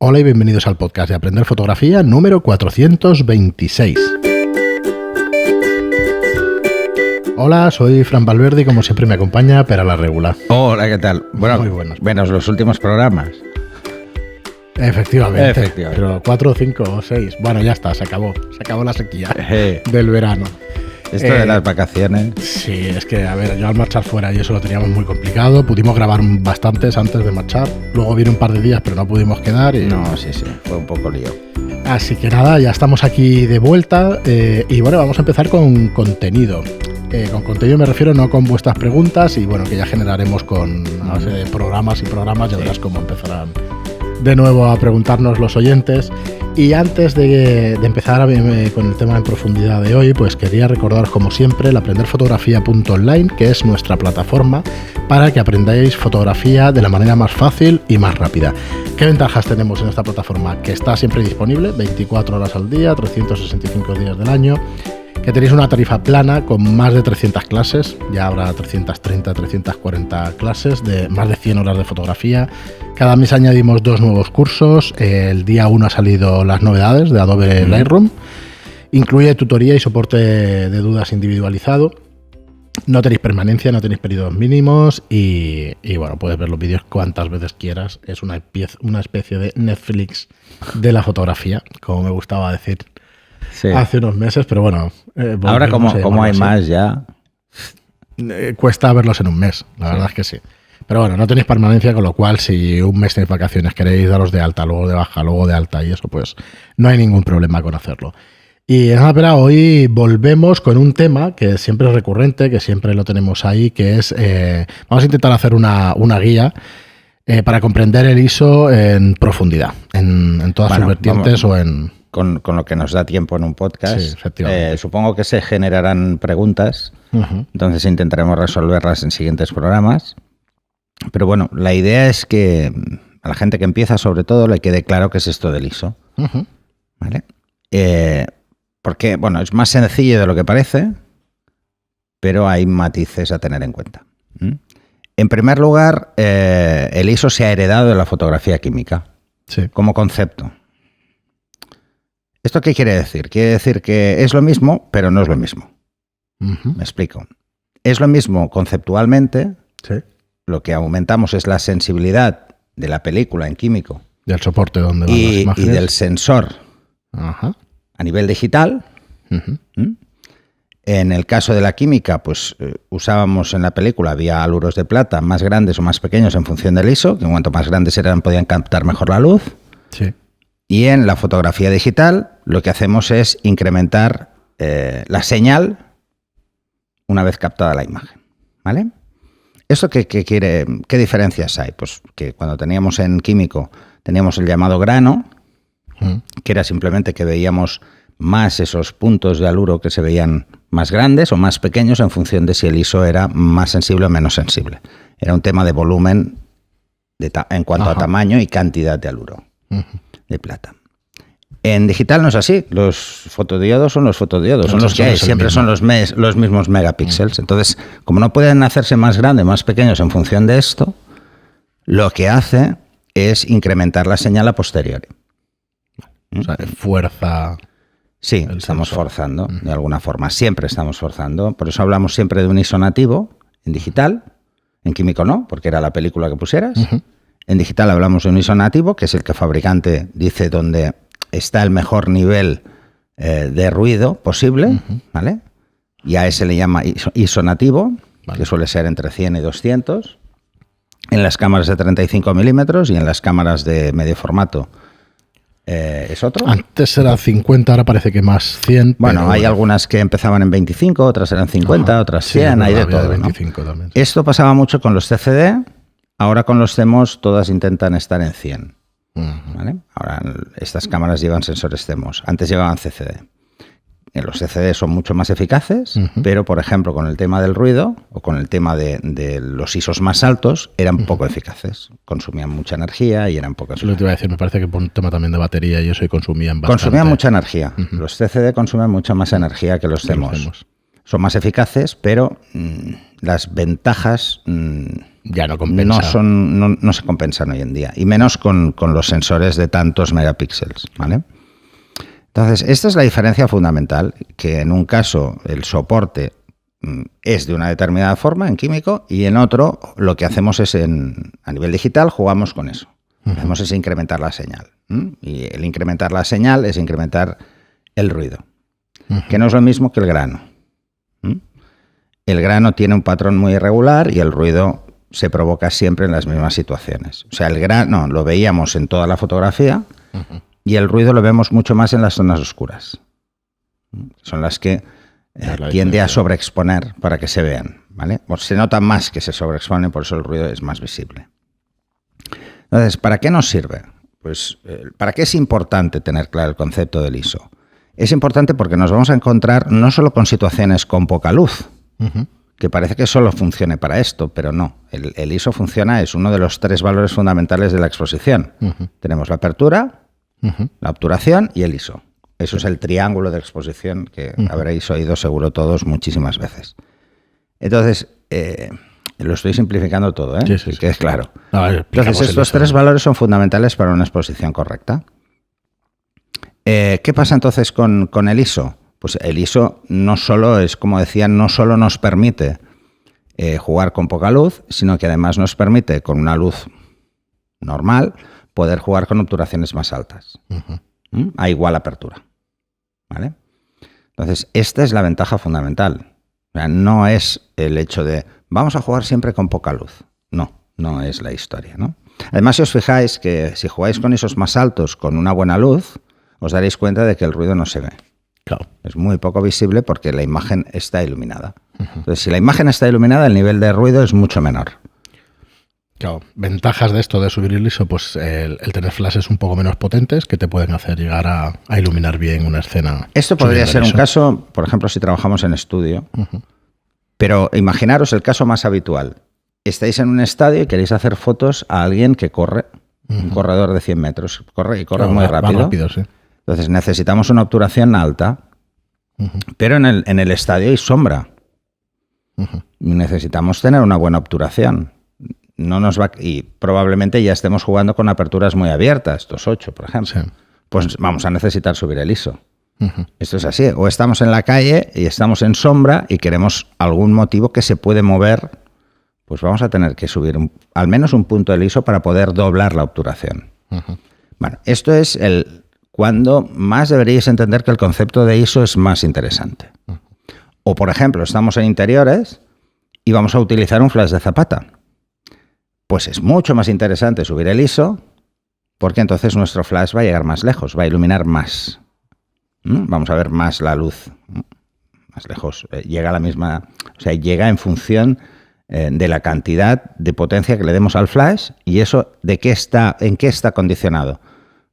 Hola y bienvenidos al podcast de Aprender Fotografía número 426. Hola, soy Fran Valverde y como siempre me acompaña Pera la Regular. Hola, ¿qué tal? Bueno, muy buenos. Menos los últimos programas. Efectivamente. Pero 4, 5 o 6. Bueno, ya está, se acabó la sequía del verano. Esto de las vacaciones. Sí, es que, a ver, yo al marchar fuera y eso lo teníamos muy complicado. Pudimos grabar bastantes antes de marchar. Luego vino un par de días, pero no pudimos quedar. No, sí, fue un poco lío. Así que nada, ya estamos aquí de vuelta. Y bueno, vamos a empezar con contenido. Con contenido me refiero no con vuestras preguntas y bueno, que ya generaremos con a base de programas y programas, ya verás cómo empezarán de nuevo a preguntarnos los oyentes. Y antes de empezar con el tema en profundidad de hoy, pues quería recordaros como siempre el aprenderfotografía.online, que es nuestra plataforma para que aprendáis fotografía de la manera más fácil y más rápida. ¿Qué ventajas tenemos en esta plataforma? Que está siempre disponible 24 horas al día, 365 días del año, que tenéis una tarifa plana con más de 300 clases, ya habrá 330, 340 clases de más de 100 horas de fotografía. Cada mes añadimos 2 nuevos cursos. El día 1 ha salido las novedades de Adobe Lightroom. Incluye tutoría y soporte de dudas individualizado. No tenéis permanencia, no tenéis periodos mínimos y bueno, puedes ver los vídeos cuantas veces quieras. Es una especie de Netflix de la fotografía, como me gustaba decir hace unos meses, pero bueno. Ahora como hay más ya. Cuesta verlos en un mes, la verdad es que sí. Pero bueno, no tenéis permanencia, con lo cual si un mes tenéis vacaciones, queréis daros de alta, luego de baja, luego de alta y eso, pues no hay ningún problema con hacerlo. Y nada, pero hoy volvemos con un tema que siempre es recurrente, que siempre lo tenemos ahí, que es, vamos a intentar hacer una guía para comprender el ISO en profundidad, en todas sus vertientes o en... Con lo que nos da tiempo en un podcast. Sí, efectivamente. Supongo que se generarán preguntas, entonces intentaremos resolverlas en siguientes programas. Pero bueno, la idea es que a la gente que empieza, sobre todo, le quede claro qué es esto del ISO. ¿Vale? Porque, bueno, es más sencillo de lo que parece, pero hay matices a tener en cuenta. En primer lugar, el ISO se ha heredado de la fotografía química como concepto. ¿Esto qué quiere decir? Quiere decir que es lo mismo, pero no es lo mismo. Me explico. Es lo mismo conceptualmente. Sí. Lo que aumentamos es la sensibilidad de la película en químico. Del soporte donde van las imágenes. Y del sensor a nivel digital. En el caso de la química, pues usábamos en la película, había haluros de plata más grandes o más pequeños en función del ISO, que cuanto más grandes eran podían captar mejor la luz. Sí. Y en la fotografía digital lo que hacemos es incrementar la señal una vez captada la imagen. ¿Vale? ¿Eso qué diferencias hay? Pues que cuando teníamos en químico, teníamos el llamado grano, que era simplemente que veíamos más esos puntos de haluro que se veían más grandes o más pequeños en función de si el ISO era más sensible o menos sensible. Era un tema de volumen en cuanto a tamaño y cantidad de haluro de plata. En digital no es así. Los fotodiodos son los fotodiodos, son los que hay. Siempre son los mismos megapíxeles. Entonces, como no pueden hacerse más grandes, más pequeños en función de esto, lo que hace es incrementar la señal a posteriori. O sea, fuerza. Sí, estamos forzando de alguna forma. Siempre estamos forzando. Por eso hablamos siempre de un ISO nativo en digital. En químico no, porque era la película que pusieras. En digital hablamos de un ISO nativo, que es el que el fabricante dice donde está el mejor nivel de ruido posible, ¿vale? Y a ese le llama ISO nativo, que suele ser entre 100 y 200. En las cámaras de 35 milímetros y en las cámaras de medio formato es otro. Antes era 50, ahora parece que más 100. Bueno, hay algunas que empezaban en 25, otras eran 50, otras 100, hay de todo. 25 también. Esto pasaba mucho con los CCD, ahora con los CMOS todas intentan estar en 100. ¿Vale? Ahora estas cámaras llevan sensores CMOS, antes llevaban CCD. Los CCD son mucho más eficaces, pero por ejemplo con el tema del ruido o con el tema de los ISOs más altos eran poco eficaces, consumían mucha energía y eran poco eficaces. Lo que te iba a decir, me parece que por un tema también de batería y eso consumían bastante. Consumían mucha energía. Los CCD consumen mucha más energía que los CMOS. Son más eficaces, pero las ventajas ya no compensa. No se compensan hoy en día, y menos con los sensores de tantos megapíxeles, ¿vale? Entonces, esta es la diferencia fundamental, que en un caso el soporte es de una determinada forma en químico y en otro lo que hacemos es a nivel digital jugamos con eso. Lo que hacemos es incrementar la señal. Y el incrementar la señal es incrementar el ruido, que no es lo mismo que el grano. El grano tiene un patrón muy irregular y el ruido se provoca siempre en las mismas situaciones. O sea, el grano lo veíamos en toda la fotografía y el ruido lo vemos mucho más en las zonas oscuras. Son las que tiende a sobreexponer para que se vean, ¿vale? Pues se nota más que se sobreexponen, por eso el ruido es más visible. Entonces, ¿para qué nos sirve? Pues, ¿para qué es importante tener claro el concepto del ISO? Es importante porque nos vamos a encontrar no solo con situaciones con poca luz, que parece que solo funcione para esto, pero no. El ISO funciona, es uno de los 3 valores fundamentales de la exposición. Tenemos la apertura, la obturación y el ISO. Eso es el triángulo de exposición que habréis oído seguro todos muchísimas veces. Entonces, lo estoy simplificando todo, ¿eh? Sí, que es claro. No, entonces, estos 3 valores son fundamentales para una exposición correcta. ¿Qué pasa entonces con el ISO? Pues el ISO no solo es, como decía, no solo nos permite jugar con poca luz, sino que además nos permite, con una luz normal, poder jugar con obturaciones más altas, a igual apertura, ¿vale? Entonces, esta es la ventaja fundamental. O sea, no es el hecho de vamos a jugar siempre con poca luz. No es la historia, ¿no? Además, si os fijáis que si jugáis con ISOs más altos con una buena luz, os daréis cuenta de que el ruido no se ve. Claro. Es muy poco visible porque la imagen está iluminada. Entonces, si la imagen está iluminada, el nivel de ruido es mucho menor. Claro, ventajas de esto de subir el ISO, pues el tener flashes un poco menos potentes que te pueden hacer llegar a iluminar bien una escena. Esto podría ser un caso, por ejemplo, si trabajamos en estudio, pero imaginaros el caso más habitual. Estáis en un estadio y queréis hacer fotos a alguien que corre, un corredor de 100 metros, corre Claro, muy va rápido, sí. Entonces necesitamos una obturación alta, pero en el estadio hay sombra. Necesitamos tener una buena obturación. Y probablemente ya estemos jugando con aperturas muy abiertas, 2.8, por ejemplo. Sí. Pues vamos a necesitar subir el ISO. Esto es así. O estamos en la calle y estamos en sombra y queremos algún motivo que se puede mover, pues vamos a tener que subir al menos un punto del ISO para poder doblar la obturación. Bueno, esto es cuando más deberíais entender que el concepto de ISO es más interesante. O, por ejemplo, estamos en interiores y vamos a utilizar un flash de zapata. Pues es mucho más interesante subir el ISO porque entonces nuestro flash va a llegar más lejos, va a iluminar más. Vamos a ver más la luz, más lejos. Llega a la misma, o sea, llega en función de la cantidad de potencia que le demos al flash y eso ¿en qué está condicionado?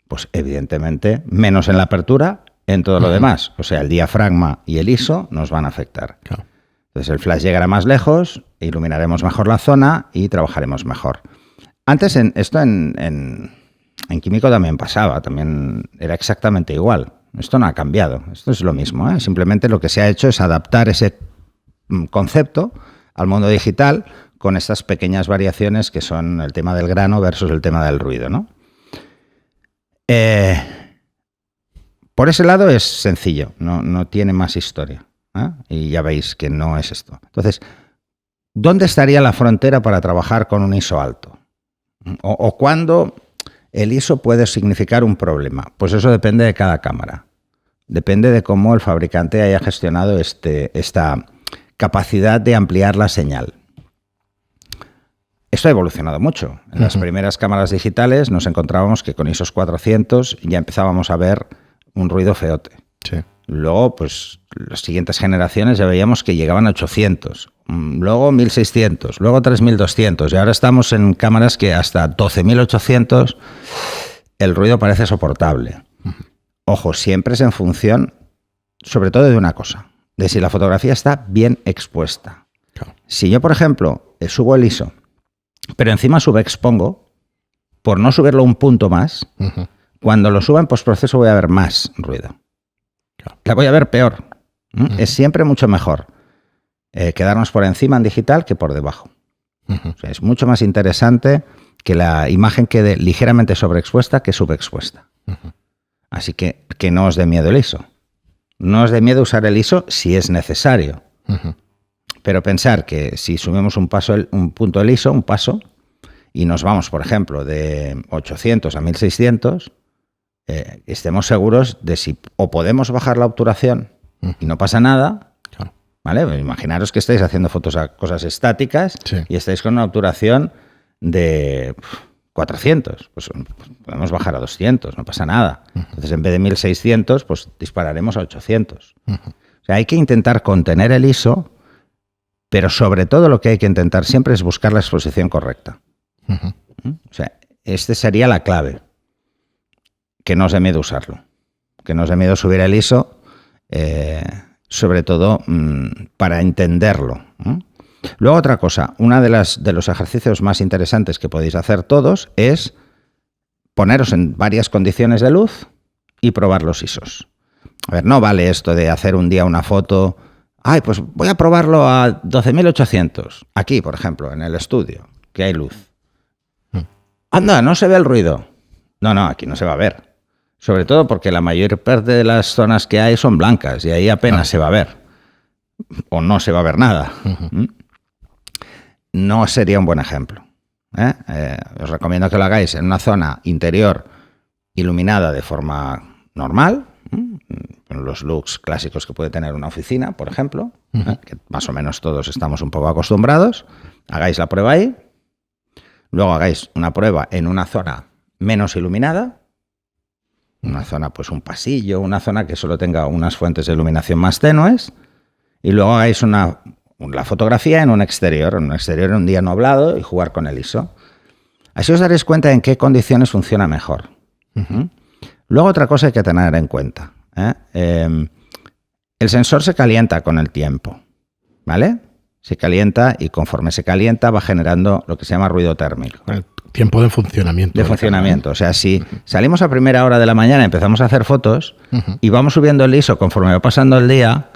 Pues evidentemente menos en la apertura, en todo lo demás. O sea, el diafragma y el ISO nos van a afectar. Claro. Entonces el flash llegará más lejos, iluminaremos mejor la zona y trabajaremos mejor. Antes esto en químico también pasaba, también era exactamente igual. Esto no ha cambiado, esto es lo mismo, ¿eh? Simplemente lo que se ha hecho es adaptar ese concepto al mundo digital con estas pequeñas variaciones que son el tema del grano versus el tema del ruido, ¿no? Por ese lado es sencillo, no tiene más historia. Y ya veis que no es esto. Entonces, ¿dónde estaría la frontera para trabajar con un ISO alto? ¿O cuándo el ISO puede significar un problema? Pues eso depende de cada cámara. Depende de cómo el fabricante haya gestionado esta capacidad de ampliar la señal. Esto ha evolucionado mucho. En las primeras cámaras digitales nos encontrábamos que con ISOs 400 ya empezábamos a ver un ruido feote. Sí. Luego, pues las siguientes generaciones ya veíamos que llegaban a 800, luego 1600, luego 3200 y ahora estamos en cámaras que hasta 12800 el ruido parece soportable. Ojo, siempre es en función, sobre todo de una cosa, de si la fotografía está bien expuesta. Claro. Si yo, por ejemplo, subo el ISO, pero encima subexpongo, por no subirlo un punto más, cuando lo suba en postproceso voy a ver más ruido. La voy a ver peor. Es siempre mucho mejor quedarnos por encima en digital que por debajo. O sea, es mucho más interesante que la imagen quede ligeramente sobreexpuesta que subexpuesta. Así que no os dé miedo el ISO. No os dé miedo usar el ISO si es necesario. Pero pensar que si subimos un punto del ISO, un paso, y nos vamos, por ejemplo, de 800 a 1600, estemos seguros de si o podemos bajar la obturación y no pasa nada, ¿vale? Imaginaros que estáis haciendo fotos a cosas estáticas y estáis con una obturación de 400, pues podemos bajar a 200, no pasa nada. Entonces, en vez de 1600, pues dispararemos a 800. O sea, hay que intentar contener el ISO, pero sobre todo lo que hay que intentar siempre es buscar la exposición correcta. O sea, esta sería la clave. Que no os dé miedo usarlo. Que no os dé miedo subir el ISO, sobre todo para entenderlo. Luego otra cosa, uno de los ejercicios más interesantes que podéis hacer todos es poneros en varias condiciones de luz y probar los ISOs. A ver, no vale esto de hacer un día una foto, pues voy a probarlo a 12.800, aquí, por ejemplo, en el estudio, que hay luz. Anda, no se ve el ruido. No, aquí no se va a ver. Sobre todo porque la mayor parte de las zonas que hay son blancas y ahí apenas se va a ver. O no se va a ver nada. No sería un buen ejemplo. Os recomiendo que lo hagáis en una zona interior iluminada de forma normal, con los looks clásicos que puede tener una oficina, por ejemplo, que más o menos todos estamos un poco acostumbrados. Hagáis la prueba ahí. Luego hagáis una prueba en una zona menos iluminada, una zona, pues un pasillo, una zona que solo tenga unas fuentes de iluminación más tenues, y luego hagáis la fotografía en un exterior en un día nublado y jugar con el ISO. Así os daréis cuenta en qué condiciones funciona mejor. Luego otra cosa hay que tener en cuenta. El sensor se calienta con el tiempo, ¿vale? Se calienta y conforme se calienta va generando lo que se llama ruido térmico. El tiempo de funcionamiento. De funcionamiento. O sea, si salimos a primera hora de la mañana y empezamos a hacer fotos y vamos subiendo el ISO conforme va pasando el día,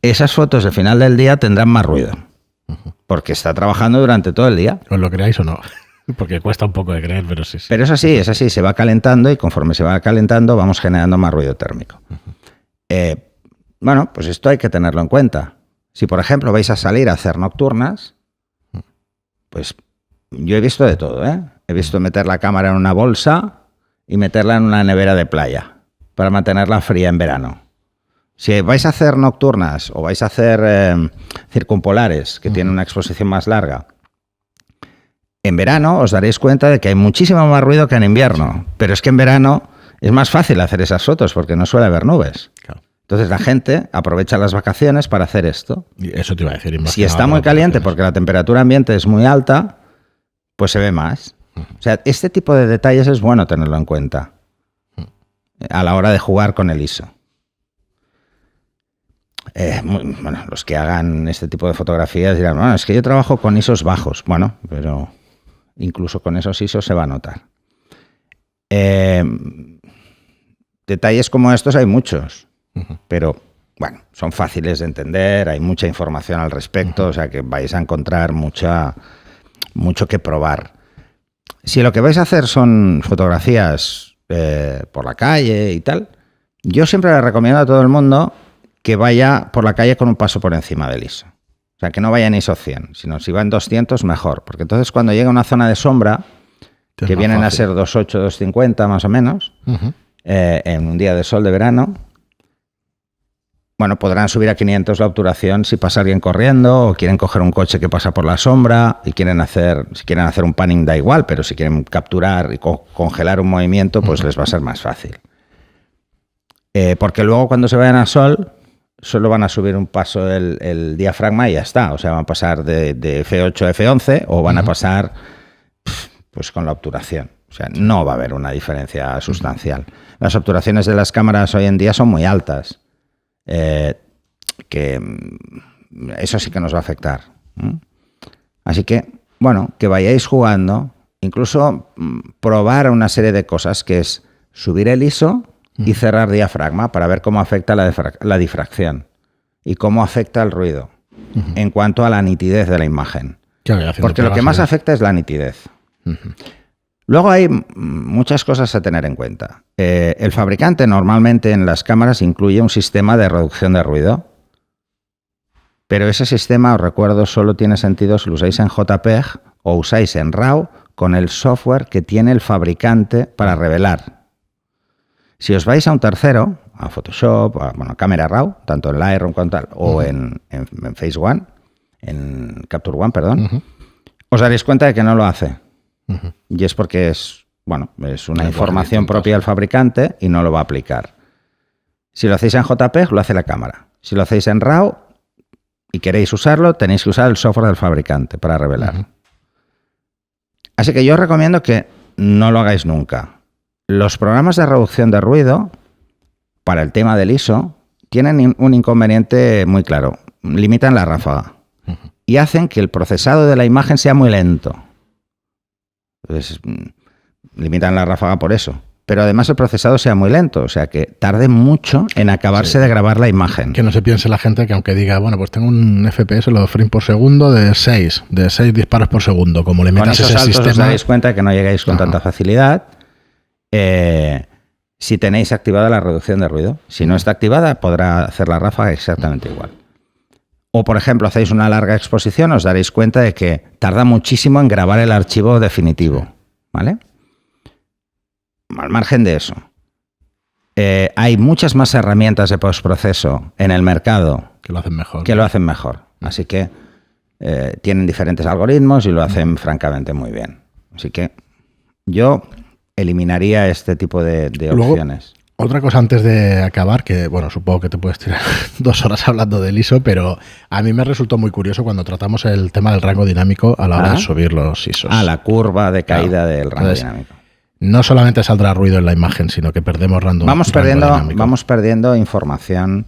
esas fotos al final del día tendrán más ruido. Porque está trabajando durante todo el día. ¿Os lo creáis o no? Porque cuesta un poco de creer, pero sí. Pero es así, se va calentando y conforme se va calentando vamos generando más ruido térmico. Bueno, pues esto hay que tenerlo en cuenta. Si, por ejemplo, vais a salir a hacer nocturnas, pues yo he visto de todo, He visto meter la cámara en una bolsa y meterla en una nevera de playa para mantenerla fría en verano. Si vais a hacer nocturnas o vais a hacer circumpolares, que tienen una exposición más larga, en verano os daréis cuenta de que hay muchísimo más ruido que en invierno. Pero es que en verano es más fácil hacer esas fotos porque no suele haber nubes. Claro. Entonces la gente aprovecha las vacaciones para hacer esto. Y eso te iba a decir. Si está muy caliente porque la temperatura ambiente es muy alta, pues se ve más. O sea, este tipo de detalles es bueno tenerlo en cuenta a la hora de jugar con el ISO. Bueno, los que hagan este tipo de fotografías dirán, bueno, es que yo trabajo con ISOs bajos. Bueno, pero incluso con esos ISOs se va a notar. Detalles como estos hay muchos, pero bueno, son fáciles de entender, hay mucha información al respecto, o sea que vais a encontrar mucho que probar. Si lo que vais a hacer son fotografías por la calle y tal, yo siempre le recomiendo a todo el mundo que vaya por la calle con un paso por encima del ISO. O sea, que no vaya en ISO 100, sino si va en 200 mejor, porque entonces cuando llega a una zona de sombra, que vienen a ser 2.8, 2.50 más o menos, en un día de sol de verano, bueno, podrán subir a 500 la obturación si pasa alguien corriendo o quieren coger un coche que pasa por la sombra y si quieren hacer un panning da igual, pero si quieren capturar y congelar un movimiento, pues les va a ser más fácil. Porque luego cuando se vayan a sol, solo van a subir un paso el diafragma y ya está. O sea, van a pasar de F8 a F11 o van a pasar pues con la obturación. O sea, no va a haber una diferencia sustancial. Las obturaciones de las cámaras hoy en día son muy altas. Que eso sí que nos va a afectar. Así que, bueno, que vayáis jugando, incluso probar una serie de cosas, que es subir el ISO y cerrar diafragma para ver cómo afecta la difracción y cómo afecta el ruido en cuanto a la nitidez de la imagen. Porque lo que más afecta es la nitidez. Luego hay muchas cosas a tener en cuenta. El fabricante normalmente en las cámaras incluye un sistema de reducción de ruido, pero ese sistema, os recuerdo, solo tiene sentido si lo usáis en JPEG o usáis en RAW con el software que tiene el fabricante para revelar. Si os vais a un tercero, a Photoshop, a Camera Raw, tanto en Lightroom como tal, o en Phase One, en Capture One, perdón, os daréis cuenta de que no lo hace. Y es porque es una información propia del fabricante y no lo va a aplicar. Si lo hacéis en JPEG, lo hace la cámara. Si lo hacéis en RAW y queréis usarlo, tenéis que usar el software del fabricante para revelar. Así que yo os recomiendo que no lo hagáis nunca. Los programas de reducción de ruido, para el tema del ISO, tienen un inconveniente muy claro. Limitan la ráfaga y hacen que el procesado de la imagen sea muy lento. Entonces, limitan la ráfaga por eso. Pero además el procesado sea muy lento, o sea que tarde mucho en acabarse de grabar la imagen. Que no se piense la gente que aunque diga, bueno, pues tengo un FPS, los frames por segundo de 6 disparos por segundo, como le metas ese sistema... Os daréis cuenta de que no llegáis con tanta facilidad. Si tenéis activada la reducción de ruido. Si no está activada, podrá hacer la ráfaga exactamente igual. O, por ejemplo, hacéis una larga exposición, os daréis cuenta de que tarda muchísimo en grabar el archivo definitivo, ¿vale? Al margen de eso, hay muchas más herramientas de postproceso en el mercado que lo hacen mejor. Así que tienen diferentes algoritmos y lo hacen francamente muy bien. Así que yo eliminaría este tipo de opciones. Otra cosa antes de acabar, que bueno, supongo que te puedes tirar 2 horas hablando del ISO, pero a mí me resultó muy curioso cuando tratamos el tema del rango dinámico a la hora de subir los ISOs. La curva de caída del rango dinámico. No solamente saldrá ruido en la imagen, sino que perdemos rango dinámico. Vamos perdiendo información,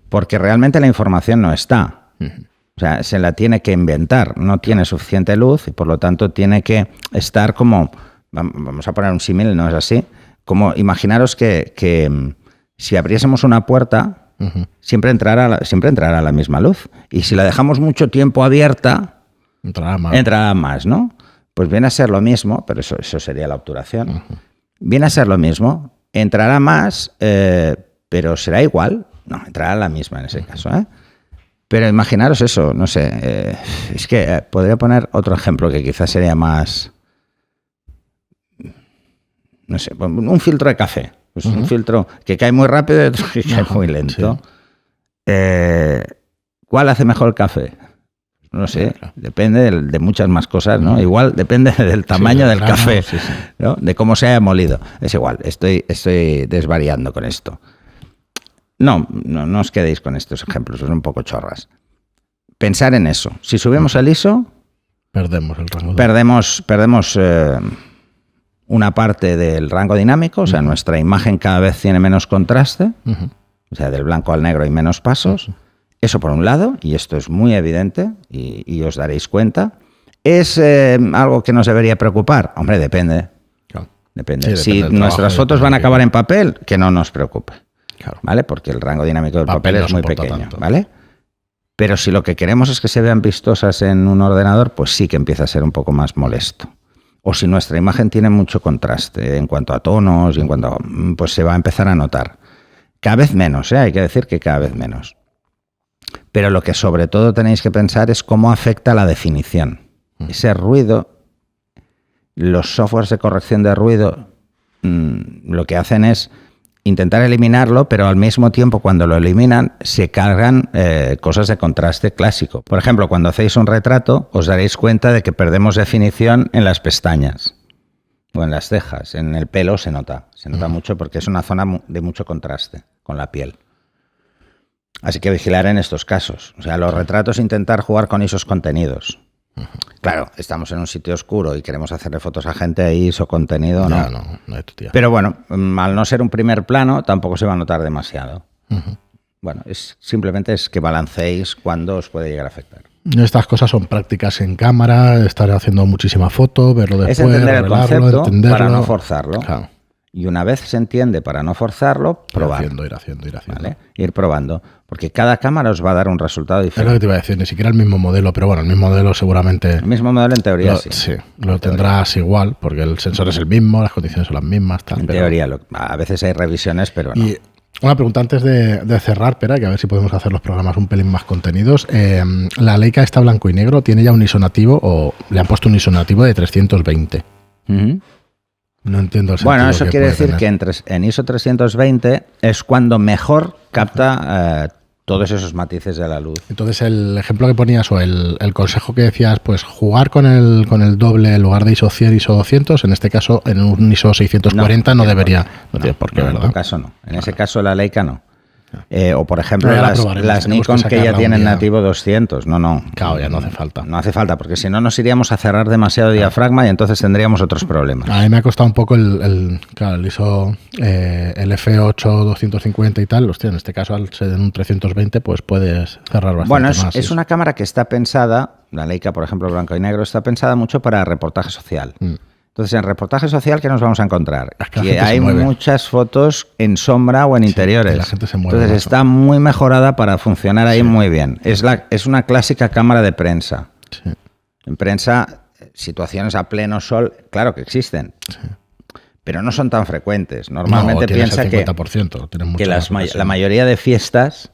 porque realmente la información no está. O sea, se la tiene que inventar, no tiene suficiente luz y por lo tanto tiene que estar como, vamos a poner un símil, no es así, como imaginaros que si abriésemos una puerta, siempre entrará la misma luz. Y si la dejamos mucho tiempo abierta, entrará más, ¿no? Pues viene a ser lo mismo, pero eso sería la obturación. Viene a ser lo mismo, entrará más, pero será igual. No, entrará la misma en ese caso, ¿eh? Pero imaginaros eso, no sé, es que podría poner otro ejemplo que quizás sería más... No sé, un filtro de café. Pues un filtro que cae muy rápido y otro que cae muy lento. Sí. ¿Cuál hace mejor el café? No sé, depende de muchas más cosas, ¿no? Igual depende del tamaño del café, ¿no? De cómo se haya molido. Es igual, estoy desvariando con esto. No os quedéis con estos ejemplos, son un poco chorras. Pensar en eso. Si subimos el ISO, perdemos el rango. Perdemos una parte del rango dinámico, o sea, nuestra imagen cada vez tiene menos contraste, o sea, del blanco al negro hay menos pasos. Eso por un lado, y esto es muy evidente, y os daréis cuenta. ¿Es algo que nos debería preocupar? Hombre, depende. Claro. Depende. Si nuestras fotos van a acabar en papel, que no nos preocupe. Claro. ¿Vale? Porque el rango dinámico del papel es muy pequeño, ¿vale? Pero si lo que queremos es que se vean vistosas en un ordenador, pues sí que empieza a ser un poco más molesto. O si nuestra imagen tiene mucho contraste en cuanto a tonos y en cuanto a, pues se va a empezar a notar. Cada vez menos, hay que decir que cada vez menos. Pero lo que sobre todo tenéis que pensar es cómo afecta la definición. Ese ruido, los softwares de corrección de ruido lo que hacen es intentar eliminarlo, pero al mismo tiempo cuando lo eliminan se cargan cosas de contraste clásico. Por ejemplo, cuando hacéis un retrato os daréis cuenta de que perdemos definición en las pestañas o en las cejas. En el pelo se nota mucho porque es una zona de mucho contraste con la piel. Así que vigilar en estos casos. O sea, los retratos intentar jugar con ISOs contenidos. Claro, estamos en un sitio oscuro y queremos hacerle fotos a gente ahí, ISO contenido, ¿no? No hay tu tía. Pero bueno, al no ser un primer plano, tampoco se va a notar demasiado. Bueno, simplemente es que balanceéis cuándo os puede llegar a afectar. Estas cosas son prácticas en cámara, estar haciendo muchísima foto, verlo después, es entender el concepto para no forzarlo. Claro. Y una vez se entiende, para no forzarlo, probar. Ir haciendo. ¿Vale? Ir probando. Porque cada cámara os va a dar un resultado diferente. Es lo que te iba a decir, ni siquiera el mismo modelo, pero bueno, el mismo modelo seguramente... El mismo modelo en teoría sí. Sí, lo tendrás igual, porque el sensor es el mismo, las condiciones son las mismas. Tal, en teoría, a veces hay revisiones, pero no. Y una pregunta antes de cerrar, Pera, que a ver si podemos hacer los programas un pelín más contenidos. La Leica está blanco y negro, ¿tiene ya un ISO nativo o le han puesto un ISO nativo de 320? No entiendo el sentido. Bueno, eso quiere decir que en ISO 320 es cuando mejor capta todos esos matices de la luz. Entonces, el ejemplo que ponías o el consejo que decías, pues jugar con el doble en lugar de ISO 100, ISO 200, en este caso en un ISO 640 no debería. No tiene por qué, ¿verdad? En tu caso no. En ese caso la Leica no. O por ejemplo las Nikon que ya tienen nativo 200. No. Claro, ya no hace falta. No hace falta, porque si no nos iríamos a cerrar demasiado diafragma y entonces tendríamos otros problemas. A mí me ha costado un poco el ISO, el F8 250 y tal. Hostia, en este caso al ser en un 320 pues puedes cerrar bastante. Bueno, más. Es una cámara que está pensada, la Leica por ejemplo blanco y negro, está pensada mucho para reportaje social. Entonces, en reportaje social, ¿qué nos vamos a encontrar? Que hay muchas fotos en sombra o en interiores. La gente se mueve. Entonces, está muy mejorada para funcionar ahí muy bien. Es una clásica cámara de prensa. Sí. En prensa, situaciones a pleno sol, claro que existen. Sí. Pero no son tan frecuentes. Normalmente piensa el 50%, que la mayoría de fiestas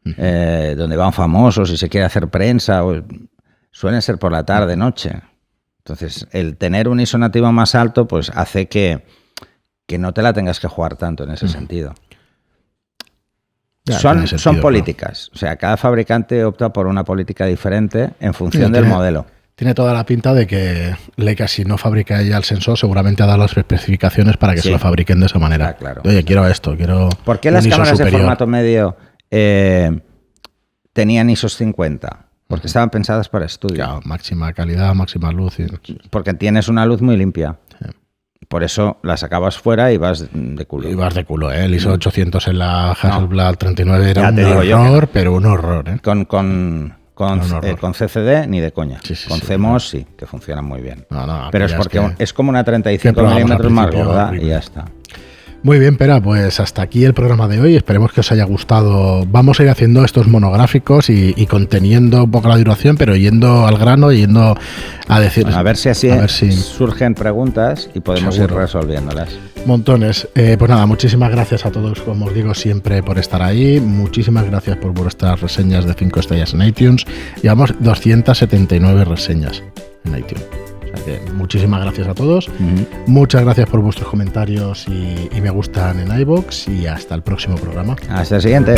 donde van famosos y se quiere hacer prensa suelen ser por la tarde, noche. Entonces, el tener un ISO nativo más alto pues hace que no te la tengas que jugar tanto en ese sentido. Son políticas. ¿No? O sea, cada fabricante opta por una política diferente en función del modelo. Tiene toda la pinta de que Leica, si no fabrica ella el sensor, seguramente ha dado las especificaciones para que se lo fabriquen de esa manera. Claro. Oye, quiero esto, quiero. ¿Por qué las cámaras de formato medio tenían ISOs 50? Porque estaban pensadas para estudio. Claro, máxima calidad, máxima luz. Porque tienes una luz muy limpia. Sí. Por eso la sacabas fuera y vas de culo. Y vas de culo, ¿eh? El ISO 800 en la Hasselblad 39 era un horror, pero un horror, ¿eh? Con CCD ni de coña. Sí, con CMOS sí, que funcionan muy bien. Pero es porque es como una 35 milímetros más gorda y ya está. Muy bien, Pera, pues hasta aquí el programa de hoy. Esperemos que os haya gustado. Vamos a ir haciendo estos monográficos y conteniendo un poco la duración, pero yendo al grano y yendo a decir... A ver si así surgen preguntas y podemos ir resolviéndolas. Montones. Pues nada, muchísimas gracias a todos, como os digo siempre, por estar ahí. Muchísimas gracias por vuestras reseñas de 5 estrellas en iTunes. Llevamos 279 reseñas en iTunes. O sea que muchísimas gracias a todos. Muchas gracias por vuestros comentarios y me gustan en iVoox y hasta el próximo programa. Hasta el siguiente.